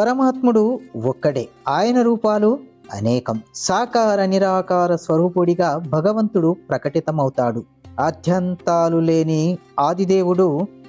పరమాత్ముడు ఒక్కడే, ఆయన రూపాలు అనేకం. సాకార నిరాకార స్వరూపుడిగా భగవంతుడు ప్రకటితమవుతాడు. ఆద్యంతాలు లేని ఆదిదేవుడు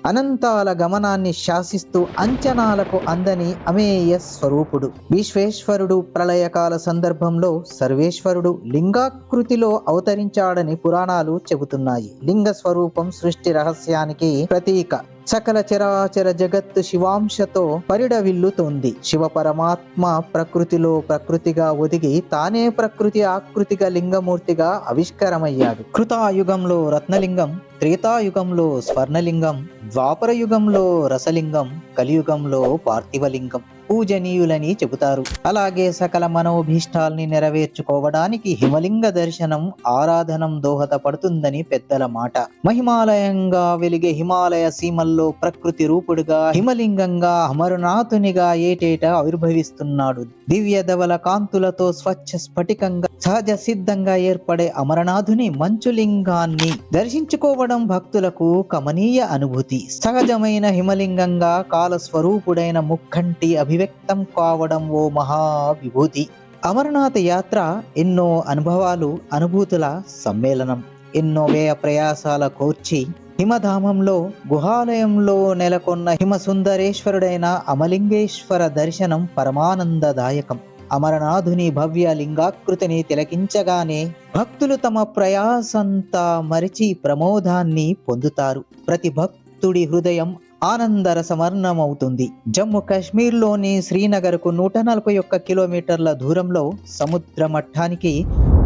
అనంతాల గమనాన్ని శాసిస్తూ అంచనాలకు అందని అమేయ స్వరూపుడు. విశ్వేశ్వరుడు ప్రళయకాల సందర్భంలో సర్వేశ్వరుడు లింగాకృతిలో అవతరించాడని పురాణాలు చెబుతున్నాయి. లింగ స్వరూపం సృష్టి రహస్యానికి ప్రతీక. సకల చరాచర జగత్తు శివాంశతో పరిడవిల్లుతోంది. శివ పరమాత్మ ప్రకృతిలో ప్రకృతిగా ఒదిగి తానే ప్రకృతి ఆకృతిగా లింగమూర్తిగా ఆవిష్కరమయ్యాడు. కృతాయుగంలో రత్నలింగం, త్రేతాయుగంలో స్వర్ణలింగం, ద్వాపర యుగంలో రసలింగం, కలియుగంలో పార్థివలింగం పూజనీయులని చెబుతారు. అలాగే సకల మనోభీష్టాల్ని నెరవేర్చుకోవడానికి హిమలింగ దర్శనం, ఆరాధనం దోహదపడుతుందని పెద్దల మాట. మహిమాలయంగా వెలిగే హిమాలయ సీమల్లో ప్రకృతి రూపుడుగా హిమలింగంగా అమరనాథునిగా ఏటేటా ఆవిర్భవిస్తున్నాడు. దివ్య ధవల కాంతులతో స్వచ్ఛ స్ఫటికంగా సహజ సిద్ధంగా ఏర్పడే అమరనాథుని మంచులింగాన్ని దర్శించుకోవడం భక్తులకు కమనీయ అనుభూతి. సహజమైన హిమలింగంగా కాలస్వరూపుడైన ముక్కంటి అభివ్యక్తం కావడం ఓ మహా విభూతి. అమరనాథ యాత్ర ఎన్నో అనుభవాలు, అనుభూతుల సమ్మేళనం. ఎన్నో వ్యయ ప్రయాసాల కోర్చి హిమధామంలో గుహాలయంలో నెలకొన్న హిమసుందరేశ్వరుడైన అమలింగేశ్వర దర్శనం పరమానందదాయకం. అమరనాథుని భవ్య లింగాకృతిని తిలకించగానే భక్తులు తమ ప్రయాసంతా మరిచి ప్రమోదాన్ని పొందుతారు. ప్రతి భక్తుడి హృదయం ఆనందరసమర్ణమవుతుంది. జమ్మూ కాశ్మీర్లోని శ్రీనగర్కు 141 కిలోమీటర్ల దూరంలో సముద్ర మట్టానికి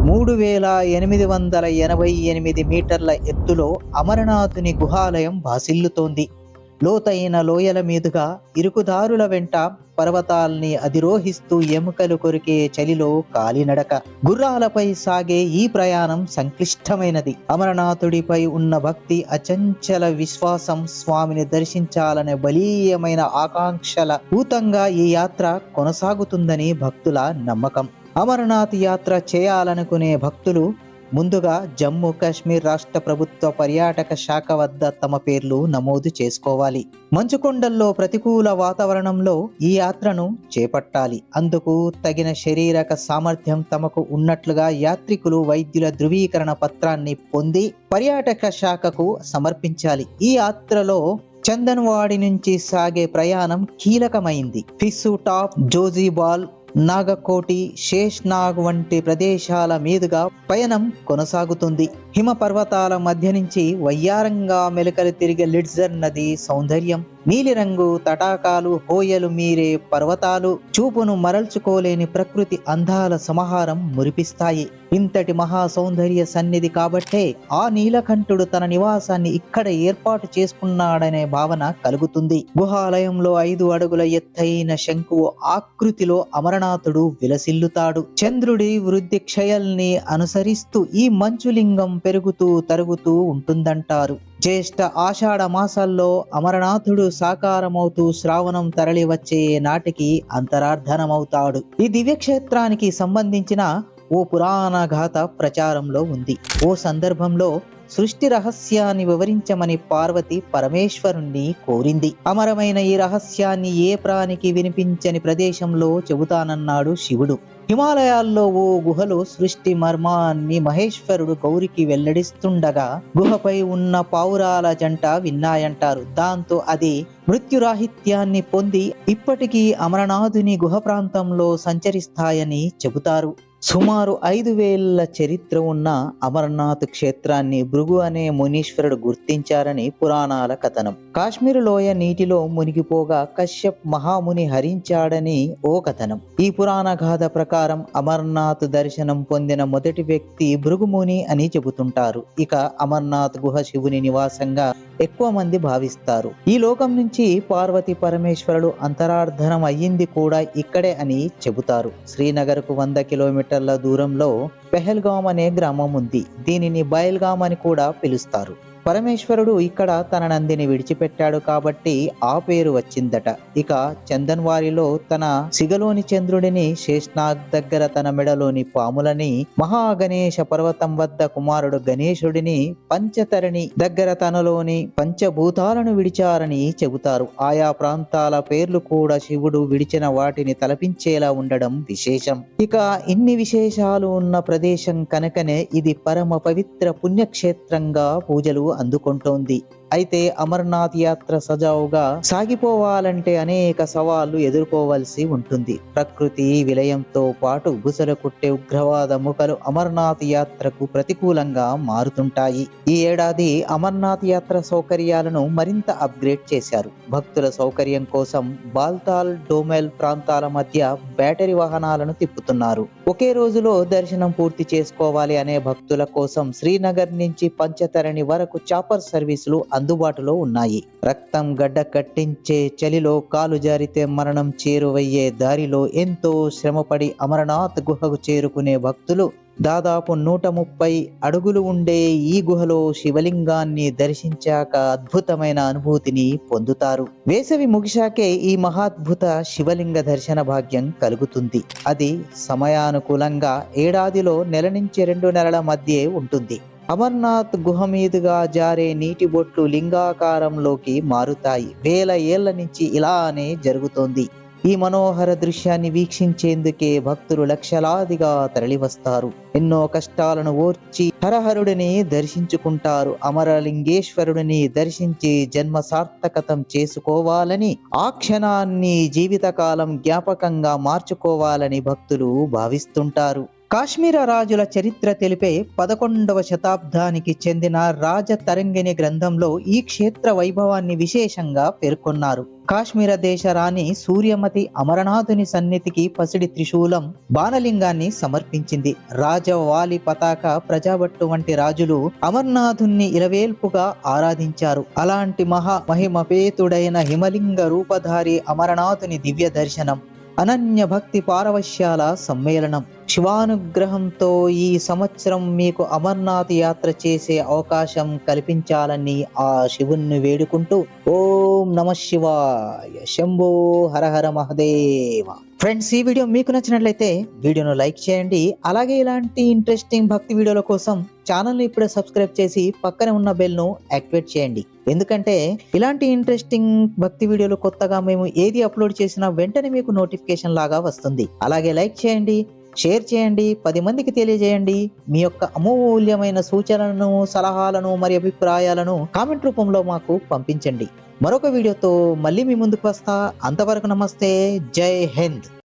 3888 మీటర్ల ఎత్తులో అమరనాథుని గుహాలయం భాసిల్లుతోంది. లోతైన లోయల మీదుగా ఇరుకుదారుల వెంట పర్వతాల్ని అధిరోహిస్తూ ఎముకలు కొరికే చలిలో కాలినడక, గుర్రాలపై సాగే ఈ ప్రయాణం సంక్లిష్టమైనది. అమరనాథుడిపై ఉన్న భక్తి, అచంచల విశ్వాసం, స్వామిని దర్శించాలనే బలీయమైన ఆకాంక్షల భూతంగా ఈ యాత్ర కొనసాగుతుందని భక్తుల నమ్మకం. అమరనాథ్ యాత్ర చేయాలనుకునే భక్తులు ముందుగా జమ్మూ కాశ్మీర్ రాష్ట్ర ప్రభుత్వ పర్యాటక శాఖ వద్ద తమ పేర్లు నమోదు చేసుకోవాలి. మంచుకొండల్లో ప్రతికూల వాతావరణంలో ఈ యాత్రను చేపట్టాలి. అందుకు తగిన శారీరక సామర్థ్యం తమకు ఉన్నట్లుగా యాత్రికులు వైద్యుల ధృవీకరణ పత్రాన్ని పొంది పర్యాటక శాఖకు సమర్పించాలి. ఈ యాత్రలో చందన్వాడి నుంచి సాగే ప్రయాణం కీలకమైంది. ఫిస్సు టాప్, జోజీబాల్, నాగకోటి, శేష్నాగ్ వంటి ప్రదేశాల మీదుగా పయనం కొనసాగుతుంది. హిమ పర్వతాల మధ్య నుంచి వయ్యారంగా మెలకలు తిరిగే లిడ్జర్ నది సౌందర్యం, నీలిరంగు తటాకాలు, హోయలు మీరే పర్వతాలు, చూపును మరల్చుకోలేని ప్రకృతి అందాల సమాహారం మురిపిస్తాయి. ఇంతటి మహా సౌందర్య సన్నిధి కాబట్టే ఆ నీలకంఠుడు తన నివాసాన్ని ఇక్కడ ఏర్పాటు చేసుకున్నాడనే భావన కలుగుతుంది. గుహాలయంలో 5 అడుగుల ఎత్తైన శంకువు ఆకృతిలో అమరనాథుడు విలసిల్లుతాడు. చంద్రుడి వృద్ధి క్షయల్ని అనుసరిస్తూ ఈ మంచులింగం పెరుగుతూ తరుగుతూ ఉంటుందంటారు. జ్యేష్ఠ ఆషాఢ మాసాల్లో అమరనాథుడు సాకారమవుతూ శ్రావణం తరలి వచ్చే నాటికి అంతరార్థనమవుతాడు. ఈ దివ్యక్షేత్రానికి సంబంధించిన ఓ పురాణ గాథ ప్రచారంలో ఉంది. ఓ సందర్భంలో సృష్టి రహస్యాన్ని వివరించమని పార్వతి పరమేశ్వరుణ్ణి కోరింది. అమరమైన ఈ రహస్యాన్ని ఏ ప్రాణికి వినిపించని ప్రదేశంలో చెబుతానన్నాడు శివుడు. హిమాలయాల్లో ఓ గుహలో సృష్టి మర్మాన్ని మహేశ్వరుడు గౌరికి వెల్లడిస్తుండగా గుహపై ఉన్న పావురాల జంట విన్నాయంటారు. దాంతో అది మృత్యురాహిత్యాన్ని పొంది ఇప్పటికీ అమరనాథుని గుహ ప్రాంతంలో సంచరిస్తాయని చెబుతారు. సుమారు 5000 చరిత్ర ఉన్న అమర్నాథ్ క్షేత్రాన్ని భృగు అనే మునీశ్వరుడు గుర్తించారని పురాణాల కథనం. కాశ్మీర్ లోయ నీటిలో మునిగిపోగా కశ్యప్ మహాముని హరించాడని ఓ కథనం. ఈ పురాణ గాథ ప్రకారం అమర్నాథ్ దర్శనం పొందిన మొదటి వ్యక్తి భృగుముని అని చెబుతుంటారు. ఇక అమర్నాథ్ గుహ శివుని నివాసంగా ఎక్కువ మంది భావిస్తారు. ఈ లోకం నుంచి పార్వతి పరమేశ్వరుడు అంతరార్థనం అయ్యింది కూడా ఇక్కడే అని చెబుతారు. శ్రీనగర్ కు 100 కిలోమీటర్ల దూరంలో పెహల్గాం అనే గ్రామం ఉంది. దీనిని బయల్గాం అని కూడా పిలుస్తారు. పరమేశ్వరుడు ఇక్కడ తన నందిని విడిచిపెట్టాడు కాబట్టి ఆ పేరు వచ్చిందట. ఇక చందన్వారిలో తన సిగలోని చంద్రుడిని, శేష్నాగ్ దగ్గర తన మెడలోని పాములని, మహాగణేశ పర్వతం వద్ద కుమారుడు గణేశుడిని, పంచతరణి దగ్గర తనలోని పంచభూతాలను విడిచారని చెబుతారు. ఆయా ప్రాంతాల పేర్లు కూడా శివుడు విడిచిన వాటిని తలపించేలా ఉండడం విశేషం. ఇక ఇన్ని విశేషాలు ఉన్న ప్రదేశం కనుకనే ఇది పరమ పవిత్ర పుణ్యక్షేత్రంగా పూజలు అందుకుంటోంది. అయితే అమర్నాథ్ యాత్ర సజావుగా సాగిపోవాలంటే అనేక సవాళ్లు ఎదుర్కోవలసి ఉంటుంది. ప్రకృతి విలయంతో పాటు బుసలు కొట్టే ఉగ్రవాద ముఖలు అమర్నాథ్ యాత్రకు ప్రతికూలంగా మారుతుంటాయి. ఈ ఏడాది అమర్నాథ్ యాత్ర సౌకర్యాలను మరింత అప్గ్రేడ్ చేశారు. భక్తుల సౌకర్యం కోసం బాల్తాల్, డోమెల్ ప్రాంతాల మధ్య బ్యాటరీ వాహనాలను తిప్పుతున్నారు. ఒకే రోజులో దర్శనం పూర్తి చేసుకోవాలి అనే భక్తుల కోసం శ్రీనగర్ నుంచి పంచతరణి వరకు చాపర్ సర్వీసులు అందుబాటులో ఉన్నాయి. రక్తం గడ్డ కట్టించే చలిలో కాలు జారితే మరణం చేరువయ్యే దారిలో ఎంతో శ్రమపడి అమరనాథ్ గుహకు చేరుకునే భక్తులు దాదాపు 130 అడుగులు ఉండే ఈ గుహలో శివలింగాన్ని దర్శించాక అద్భుతమైన అనుభూతిని పొందుతారు. వేసవి ముగిశాకే ఈ మహాద్భుత శివలింగ దర్శన భాగ్యం కలుగుతుంది. అది సమయానుకూలంగా ఏడాదిలో నెల నుంచి 2 నెలల మధ్య ఉంటుంది. అమర్నాథ్ గుహ మీదుగా జారే నీటి బొట్లు లింగాకారంలోకి మారుతాయి. వేల ఏళ్ల నుంచి ఇలానే జరుగుతోంది. ఈ మనోహర దృశ్యాన్ని వీక్షించేందుకే భక్తులు లక్షలాదిగా తరలివస్తారు. ఎన్నో కష్టాలను ఓర్చి హరహరుడిని దర్శించుకుంటారు. అమరలింగేశ్వరుడిని దర్శించి జన్మ సార్థకతం చేసుకోవాలని, ఆ క్షణాన్ని జీవితకాలం జ్ఞాపకంగా మార్చుకోవాలని భక్తులు భావిస్తుంటారు. కాశ్మీర రాజుల చరిత్ర తెలిపే 11వ శతాబ్దానికి చెందిన రాజతరంగిణి గ్రంథంలో ఈ క్షేత్ర వైభవాన్ని విశేషంగా పేర్కొన్నారు. కాశ్మీర దేశ రాణి సూర్యమతి అమరనాథుని సన్నిధికి పసిడి త్రిశూలం, బాణలింగాన్ని సమర్పించింది. రాజవాలి పతాక, ప్రజాభట్టు వంటి రాజులు అమర్నాథుని ఇలవేల్పుగా ఆరాధించారు. అలాంటి మహిమపేతుడైన హిమలింగ రూపధారి అమరనాథుని దివ్య దర్శనం, అనన్య భక్తి పారవశ్యాల సమ్మేళనం. శివానుగ్రహంతో ఈ సంవత్సరం మీకు అమర్నాథ్ యాత్ర చేసే అవకాశం కల్పించాలని ఆ శివుణ్ణి వేడుకుంటూ ఓం నమః శివాయ, శంభో హర హర మహదేవ. ఫ్రెండ్స్, ఈ వీడియో మీకు నచ్చినట్లయితే వీడియోను లైక్ చేయండి. అలాగే ఇలాంటి ఇంట్రెస్టింగ్ భక్తి వీడియోల కోసం ఛానల్ని ఇప్పుడే సబ్స్క్రైబ్ చేసి పక్కనే ఉన్న బెల్ను యాక్టివేట్ చేయండి. ఎందుకంటే ఇలాంటి ఇంట్రెస్టింగ్ భక్తి వీడియోలు కొత్తగా మేము ఏది అప్లోడ్ చేసినా వెంటనే మీకు నోటిఫికేషన్ లాగా వస్తుంది. అలాగే లైక్ చేయండి, షేర్ చేయండి, 10 మందికి తెలియజేయండి. మీ యొక్క అమూల్యమైన సూచనలను, సలహాలను మరియు అభిప్రాయాలను కామెంట్ రూపంలో మాకు పంపించండి. మరొక వీడియోతో మళ్ళీ మీ ముందుకు వస్తా. అంతవరకు నమస్తే, జై హింద్.